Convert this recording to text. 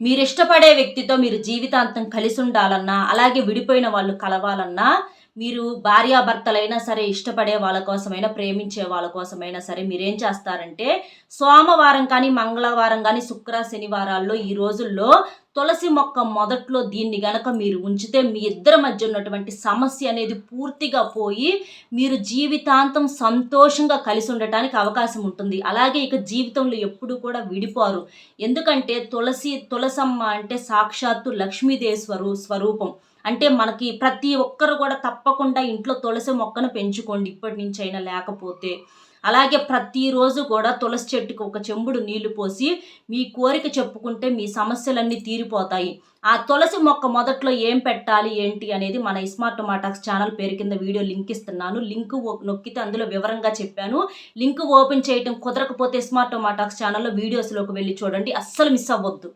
మీరిష్టపడే వ్యక్తితో మీరు జీవితాంతం కలిసుండాలన్నా, అలాగే విడిపోయిన వాళ్ళు కలవాలన్నా, మీరు భార్యాభర్తలైనా సరే, ఇష్టపడే వాళ్ళ కోసమైనా, ప్రేమించే వాళ్ళ కోసమైనా సరే మీరేం చేస్తారంటే, సోమవారం కానీ, మంగళవారం గానీ, శుక్ర, శనివారాల్లో ఈ రోజుల్లో తులసి మొక్క మొదట్లో దీన్ని గనక మీరు ఉంచితే, మీ ఇద్దరి మధ్య ఉన్నటువంటి సమస్య అనేది పూర్తిగా పోయి, మీరు జీవితాంతం సంతోషంగా కలిసుండటానికి అవకాశం ఉంటుంది. అలాగే ఇక జీవితంలో ఎప్పుడూ కూడా విడిపోరు. ఎందుకంటే తులసమ్మ అంటే సాక్షాత్తు లక్ష్మీదేవి స్వరూపం. అంటే మనకి ప్రతి ఒక్కరు కూడా తప్పకుండా ఇంట్లో తులసి మొక్కను పెంచుకోండి ఇప్పటి నుంచైనా లేకపోతే. అలాగే ప్రతిరోజు కూడా తులసి చెట్టుకి ఒక చెంబుడు నీళ్లు పోసి మీ కోరిక చెప్పుకుంటే మీ సమస్యలన్నీ తీరిపోతాయి. ఆ తులసి మొక్క మొదట్లో ఏం పెట్టాలి ఏంటి అనేది మన స్మార్ట్ మాటాక్స్ ఛానల్ పేరు కింద వీడియో లింక్ ఇస్తున్నాను. లింక్ నొక్కితే అందులో వివరంగా చెప్పాను. లింక్ ఓపెన్ చేయటం కుదరకపోతే స్మార్ట్ మాటాక్స్ ఛానల్‌లో వీడియోస్‌లోకి వెళ్లి చూడండి. అస్సలు మిస్ అవ్వొద్దు.